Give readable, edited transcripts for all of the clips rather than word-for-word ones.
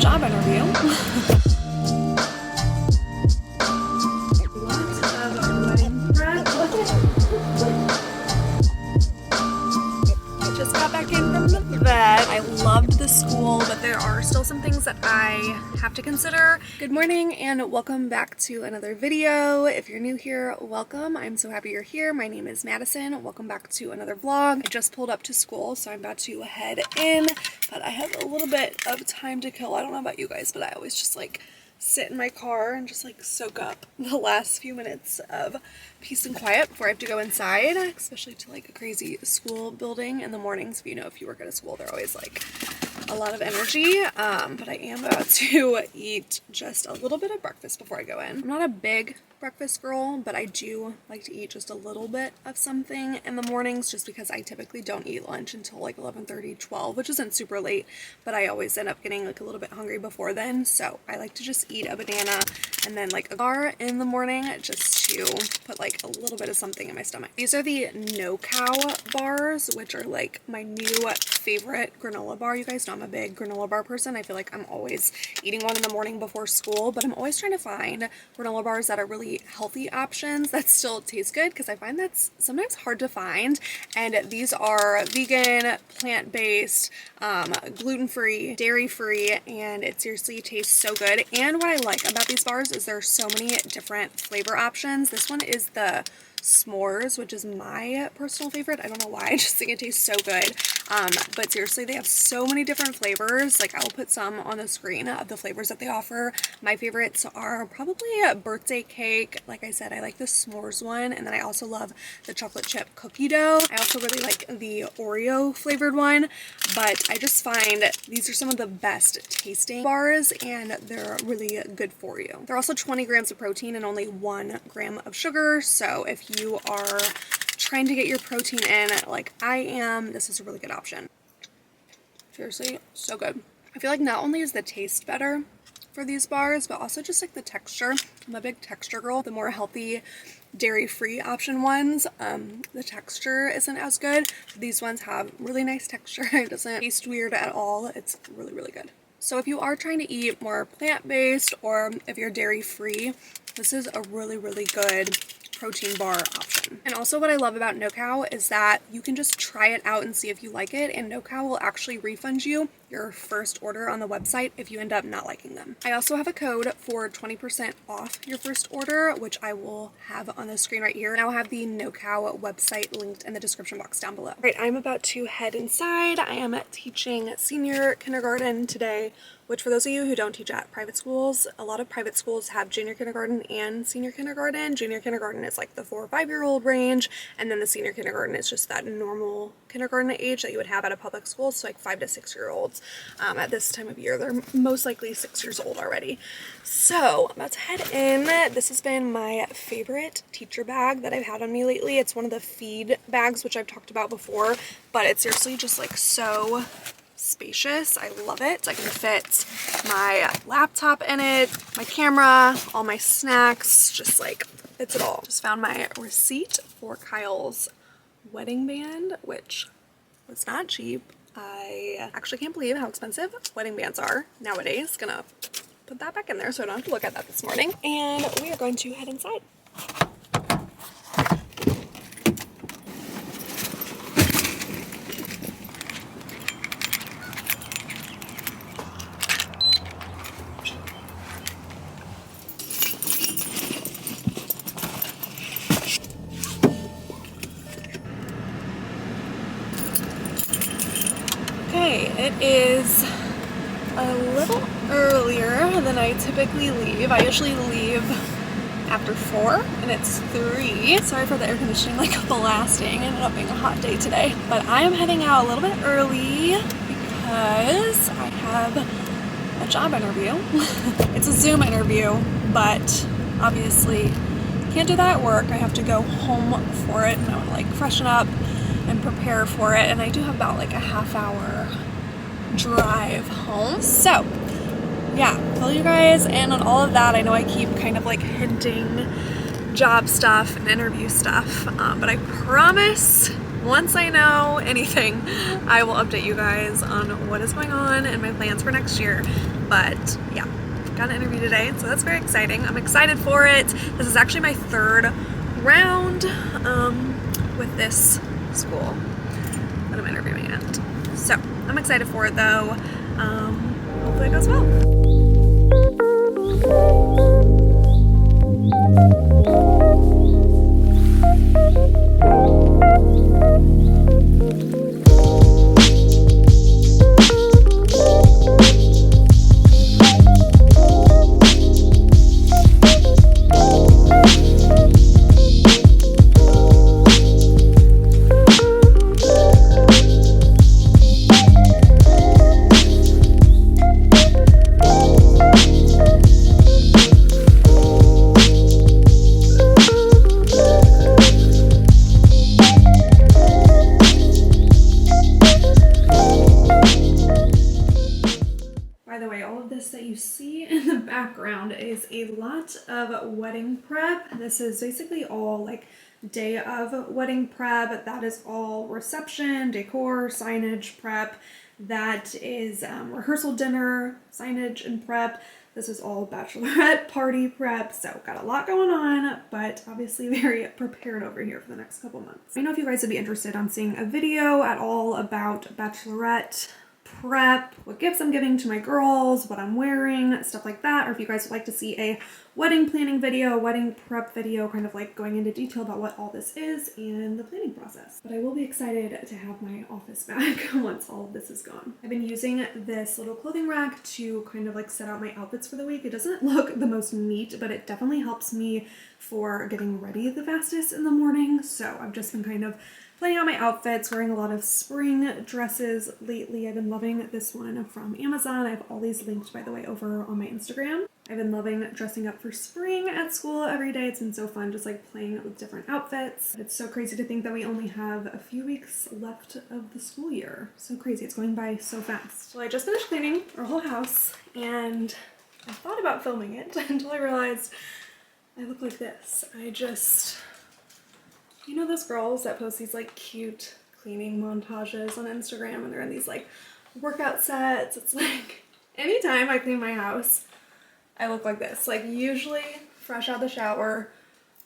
job interview. Just got back in from the vet. I loved the school, but there are still some things that I have to consider. Good morning and welcome back to another video. If you're new here, welcome. I'm so happy you're here. My name is Madison. Welcome back to another vlog. I just pulled up to school, so I'm about to head in, but I have a little bit of time to kill. I don't know about you guys, but I always just like sit in my car and just like soak up the last few minutes of peace and quiet before I have to go inside, especially to like a crazy school building in the mornings. If you work at a school, they're always like a lot of energy, but I am about to eat just a little bit of breakfast before I go in. I'm not a big breakfast girl, but I do like to eat just a little bit of something in the mornings just because I typically don't eat lunch until like 11:30, 12, which isn't super late, but I always end up getting like a little bit hungry before then. So I like to just eat a banana and then like a bar in the morning just to put like a little bit of something in my stomach. These are the No Cow bars, which are like my new favorite granola bar. You guys know I'm a big granola bar person. I feel like I'm always eating one in the morning before school, but I'm always trying to find granola bars that are really healthy options that still taste good, because I find that's sometimes hard to find. And these are vegan, plant-based, gluten-free, dairy-free, and it seriously tastes so good. And what I like about these bars is there are so many different flavor options. This one is the s'mores, which is my personal favorite. I don't know why, I just think it tastes so good. But seriously, they have so many different flavors. Like, I will put some on the screen of the flavors that they offer. My favorites are probably a birthday cake. Like I said, I like the s'mores one, and then I also love the chocolate chip cookie dough. I also really like the Oreo flavored one, but I just find these are some of the best tasting bars, and they're really good for you. They're also 20 grams of protein and only 1 gram of sugar, so if you are trying to get your protein in like I am, this is a really good option. Seriously, so good. I feel like not only is the taste better for these bars, but also just like the texture. I'm a big texture girl. The more healthy dairy-free option ones, the texture isn't as good. These ones have really nice texture. It doesn't taste weird at all. It's really, really good. So if you are trying to eat more plant-based, or if you're dairy-free, this is a really, really good protein bar option. And also what I love about No Cow is that you can just try it out and see if you like it, and No Cow will actually refund you your first order on the website if you end up not liking them. I also have a code for 20% off your first order, which I will have on the screen right here. And I'll have the No Cow website linked in the description box down below. Right, I'm about to head inside. I am teaching senior kindergarten today, which for those of you who don't teach at private schools, a lot of private schools have junior kindergarten and senior kindergarten. Junior kindergarten is like the 4 or 5-year-old range, and then the senior kindergarten is just that normal kindergarten age that you would have at a public school, so like 5 to 6-year-olds. At this time of year, they're most likely 6 years old already. So I'm about to head in. This has been my favorite teacher bag that I've had on me lately. It's one of the feed bags, which I've talked about before, but it's seriously just like so spacious. I love it. I can fit my laptop in it, my camera, all my snacks, just like fits it all. Just found my receipt for Kyle's wedding band, which was not cheap. I actually can't believe how expensive wedding bands are nowadays. Gonna put that back in there so I don't have to look at that this morning. And we are going to head inside. Okay, it is a little earlier than I typically leave. I usually leave after 4 and it's 3. Sorry for the air conditioning like blasting. It ended up being a hot day today. But I am heading out a little bit early because I have a job interview. It's a Zoom interview, but obviously can't do that at work. I have to go home for it, and I want to like freshen up and prepare for it, and I do have about like a half-hour drive home. So yeah, fill you guys in on all of that. I know I keep kind of like hinting job stuff and interview stuff, but I promise once I know anything, I will update you guys on what is going on and my plans for next year. But yeah, got an interview today, so that's very exciting. I'm excited for it. This is actually my third round with this school that I'm interviewing at. So I'm excited for it though. Hopefully it goes well. That you see in the background is a lot of wedding prep. This is basically all like day of wedding prep. That is all reception, decor, signage prep. That is rehearsal dinner, signage and prep. This is all bachelorette party prep. So got a lot going on, but obviously very prepared over here for the next couple months. I don't know if you guys would be interested on seeing a video at all about bachelorette prep, what gifts I'm giving to my girls, what I'm wearing, stuff like that, or if you guys would like to see a wedding planning video, wedding prep video, kind of like going into detail about what all this is and the planning process. But I will be excited to have my office back once all of this is gone. I've been using this little clothing rack to kind of like set out my outfits for the week. It doesn't look the most neat, but it definitely helps me for getting ready the fastest in the morning. So I've just been kind of planning out my outfits, wearing a lot of spring dresses lately. I've been loving this one from Amazon. I have all these linked, by the way, over on my Instagram. I've been loving dressing up for spring at school every day. It's been so fun just like playing with different outfits. It's so crazy to think that we only have a few weeks left of the school year. So crazy, it's going by so fast. Well, I just finished cleaning our whole house and I thought about filming it until I realized I look like this. You know those girls that post these like cute cleaning montages on Instagram and they're in these like workout sets? It's like anytime I clean my house, I look like this. Like usually fresh out of the shower,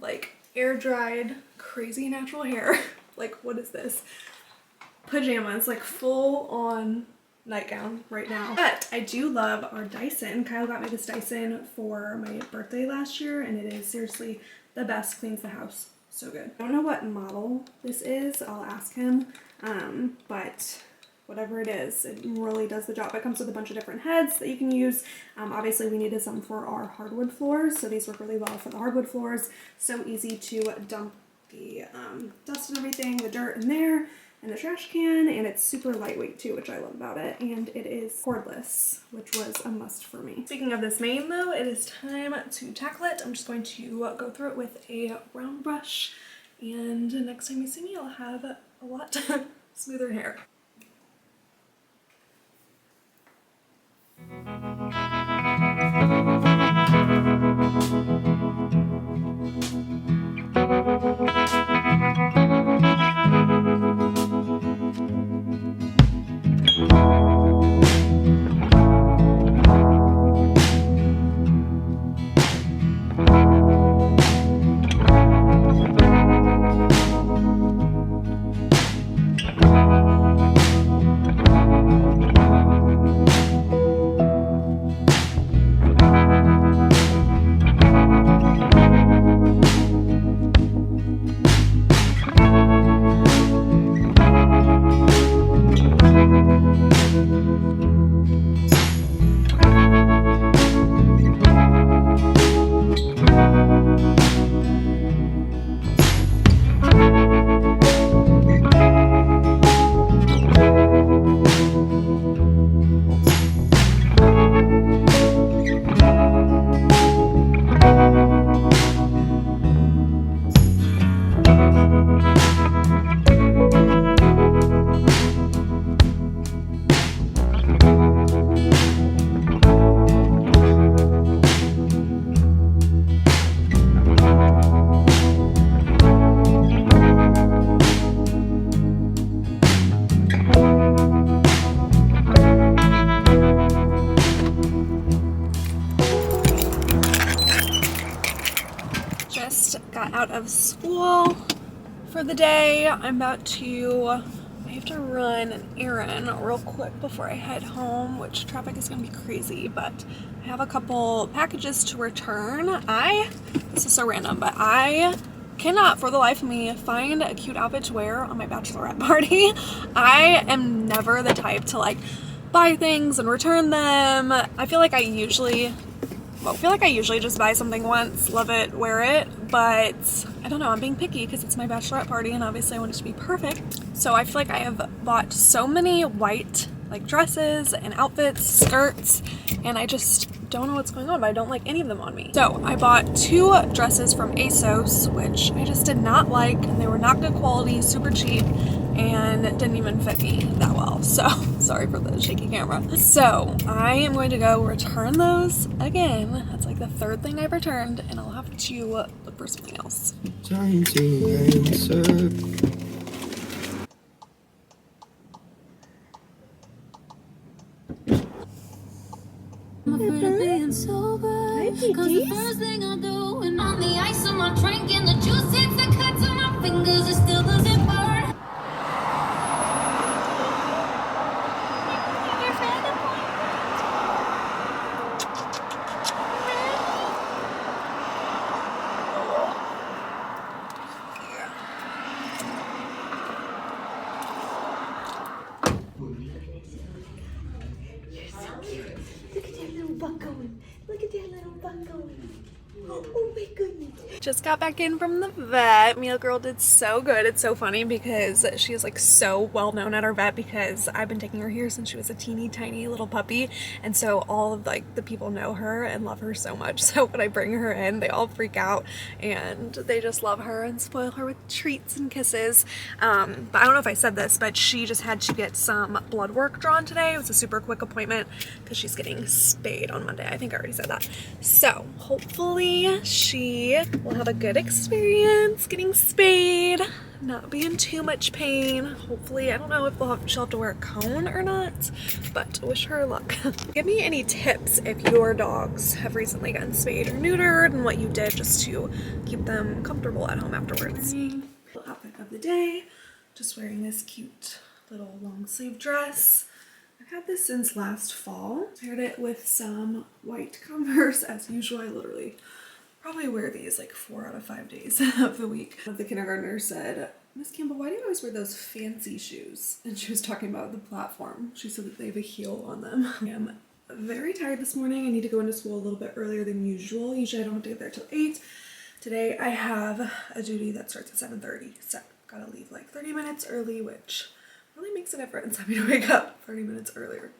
like air dried, crazy natural hair. Like what is this? Pajamas, like full on nightgown right now. But I do love our Dyson. Kyle got me this Dyson for my birthday last year and it is seriously the best, cleans the house so good. I don't know what model this is, I'll ask him, but whatever it is, it really does the job. It comes with a bunch of different heads that you can use. Obviously we needed some for our hardwood floors, so these work really well for the hardwood floors. So easy to dump the dust and everything, the dirt in there, in the trash can, and it's super lightweight too, which I love about it, and it is cordless, which was a must for me. Speaking of this mane though, it is time to tackle it. I'm just going to go through it with a round brush, and next time you see me, I'll have a lot smoother hair. out of school for the day. I have to run an errand real quick before I head home, which traffic is gonna be crazy, but I have a couple packages to return. This is so random, but I cannot for the life of me find a cute outfit to wear on my bachelorette party. I am never the type to like buy things and return them. I feel like I usually just buy something once, love it, wear it, but I don't know, I'm being picky because it's my bachelorette party and obviously I want it to be perfect. So I feel like I have bought so many white like dresses and outfits, skirts, and I just don't know what's going on, but I don't like any of them on me. So I bought 2 dresses from ASOS, which I just did not like, and they were not good quality, super cheap, and it didn't even fit me that well. So sorry for the shaky camera. So I am going to go return those again. That's like the 3rd thing I've returned, and I'll have to look for something else. Time to answer. Being sober, 'cause the first thing I do when on the ice on my drink and the juice hits the cuts on my fingers, it still doesn't burn. Oh my goodness. Just got back in from the vet. Meal Girl did so good. It's so funny because she is like so well known at our vet because I've been taking her here since she was a teeny tiny little puppy, and so all of like the people know her and love her so much. So when I bring her in, they all freak out and they just love her and spoil her with treats and kisses. But I don't know if I said this, but she just had to get some blood work drawn today. It was a super quick appointment because she's getting spayed on Monday. I think I already said that. So hopefully she will have a good experience getting spayed, not be in too much pain. Hopefully, I don't know if she'll have to wear a cone or not, but wish her luck. Give me any tips if your dogs have recently gotten spayed or neutered and what you did just to keep them comfortable at home afterwards. Outfit of the day, just wearing this cute little long sleeve dress. I've had this since last fall. Paired it with some white Converse as usual. I literally probably wear these like 4 out of 5 days of the week. The kindergartner said, "Miss Campbell, why do you always wear those fancy shoes?" And she was talking about the platform. She said that they have a heel on them. I am very tired this morning. I need to go into school a little bit earlier than usual. Usually I don't have to get there till 8. Today I have a duty that starts at 7:30, so gotta leave like 30 minutes early, which really makes a difference having to wake up 30 minutes earlier.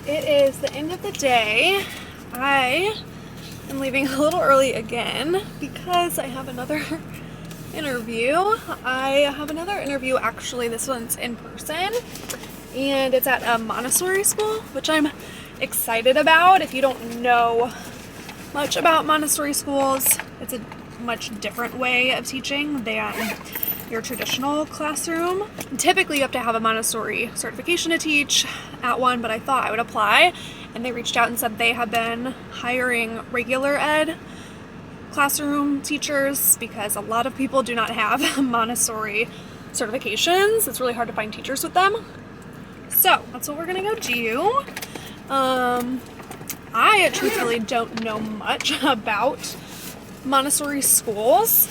It is the end of the day. I am leaving a little early again because I have another interview. Actually, this one's in person, and it's at a Montessori school, which I'm excited about. If you don't know much about Montessori schools, it's a much different way of teaching than your traditional classroom. Typically you have to have a Montessori certification to teach at one, but I thought I would apply, and they reached out and said they have been hiring regular ed classroom teachers because a lot of people do not have Montessori certifications. It's really hard to find teachers with them. So that's what we're gonna go do. I truthfully don't know much about Montessori schools.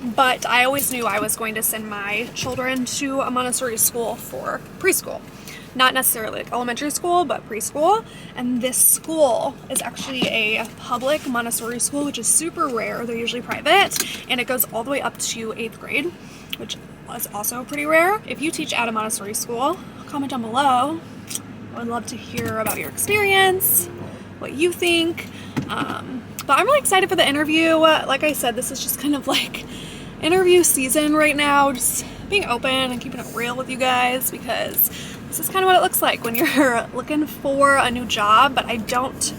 but I always knew I was going to send my children to a Montessori school for preschool. Not necessarily like elementary school, but preschool. And this school is actually a public Montessori school, which is super rare. They're usually private, and it goes all the way up to 8th grade, which is also pretty rare. If you teach at a Montessori school, comment down below. I would love to hear about your experience, what you think. But I'm really excited for the interview. Like I said, this is just kind of like interview season right now, just being open and keeping it real with you guys, because this is kind of what it looks like when you're looking for a new job. But I don't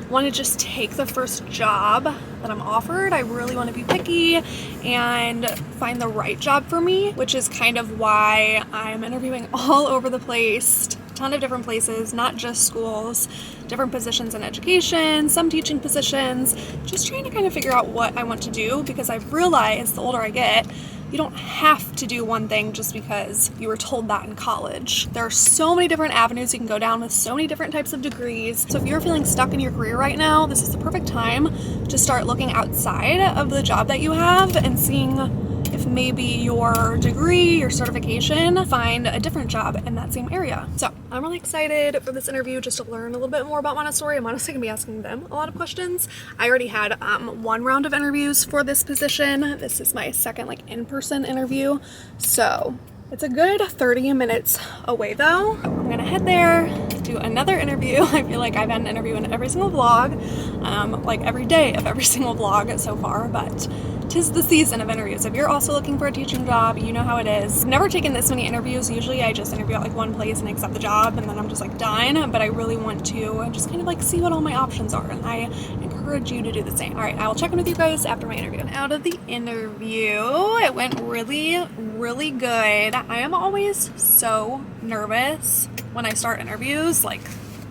want to just take the first job that I'm offered. I really want to be picky and find the right job for me, which is kind of why I'm interviewing all over the place, a ton of different places, not just schools, different positions in education, some teaching positions, just trying to kind of figure out what I want to do, because I've realized the older I get, you don't have to do one thing just because you were told that in college. There are so many different avenues you can go down with so many different types of degrees. So if you're feeling stuck in your career right now, this is the perfect time to start looking outside of the job that you have and seeing if maybe your degree, your certification, find a different job in that same area. So I'm really excited for this interview just to learn a little bit more about Montessori. I'm honestly gonna be asking them a lot of questions. I already had one round of interviews for this position. This is my second like in-person interview. So it's a good 30 minutes away though. I'm gonna head there, do another interview. I feel like I've had an interview in every single vlog, like every day of every single vlog so far, but 'tis the season of interviews. If you're also looking for a teaching job, you know how it is. I've never taken this many interviews. Usually I just interview at like one place and accept the job and then I'm just like done, but I really want to just kind of like see what all my options are, and I encourage you to do the same. All right, I will check in with you guys after my interview. Out of the interview, it went really, really good. I am always so nervous when I start interviews. Like,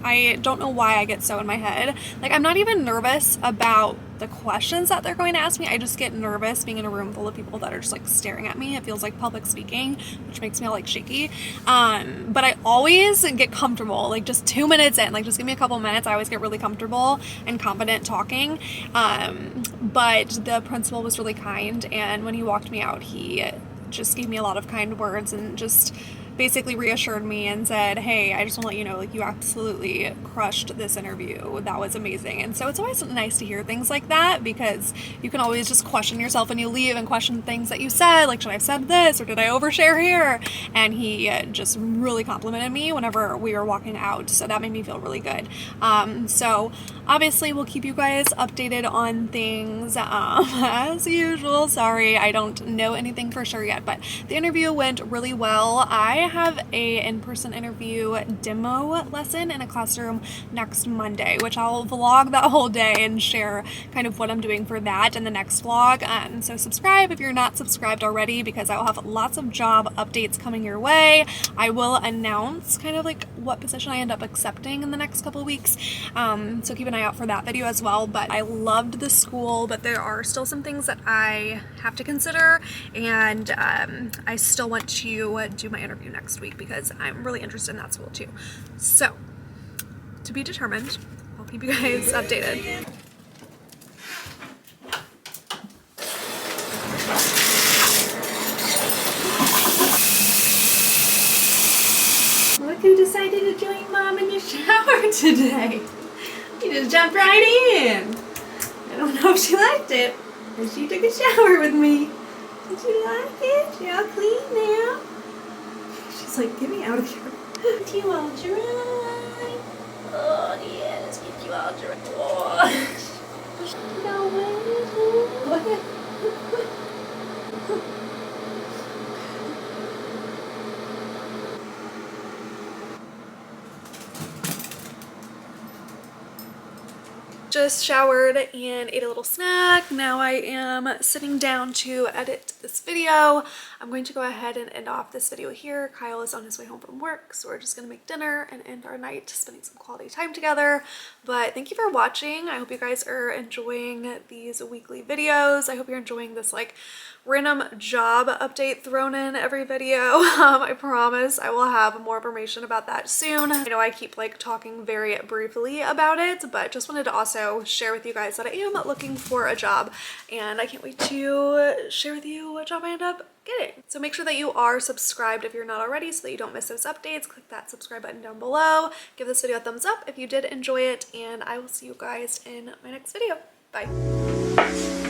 I don't know why I get so in my head. Like, I'm not even nervous about the questions that they're going to ask me. I just get nervous being in a room full of people that are just like staring at me. It feels like public speaking, which makes me all like shaky. But I always get comfortable, like just 2 minutes in, like just give me a couple minutes. I always get really comfortable and confident talking. But the principal was really kind, and when he walked me out, he just gave me a lot of kind words and just basically reassured me and said, hey, I just want to let you know, like, you absolutely crushed this interview. That was amazing. And so it's always nice to hear things like that, because you can always just question yourself when you leave and question things that you said, like, should I have said this or did I overshare here? And he just really complimented me whenever we were walking out, so that made me feel really good. So obviously we'll keep you guys updated on things as usual. Sorry, I don't know anything for sure yet, but the interview went really well. I have a in-person interview demo lesson in a classroom next Monday, which I'll vlog that whole day and share kind of what I'm doing for that in the next vlog. So subscribe if you're not subscribed already, because I will have lots of job updates coming your way. I will announce kind of like what position I end up accepting in the next couple of weeks. So keep an eye out for that video as well. But I loved the school, but there are still some things that I have to consider, and I still want to do my interview next week because I'm really interested in that school too. So, to be determined. I'll keep you guys updated. Look who decided to join Mom in the shower today. She just jumped right in. I don't know if she liked it, but she took a shower with me. Did you like it? You're all clean now. She's like, get me out of here. Get you all dry. Oh, yeah, let's get you all dry. Oh. No way. Just showered and ate a little snack. Now I am sitting down to edit this video. I'm going to go ahead and end off this video here. Kyle is on his way home from work, so we're just gonna make dinner and end our night spending some quality time together. But thank you for watching. I hope you guys are enjoying these weekly videos. I hope you're enjoying this like random job update thrown in every video. I promise I will have more information about that soon. I know I keep like talking very briefly about it, but just wanted to also also share with you guys that I am looking for a job, and I can't wait to share with you what job I end up getting. So make sure that you are subscribed if you're not already so that you don't miss those updates. Click that subscribe button down below. Give this video a thumbs up if you did enjoy it, and I will see you guys in my next video. Bye.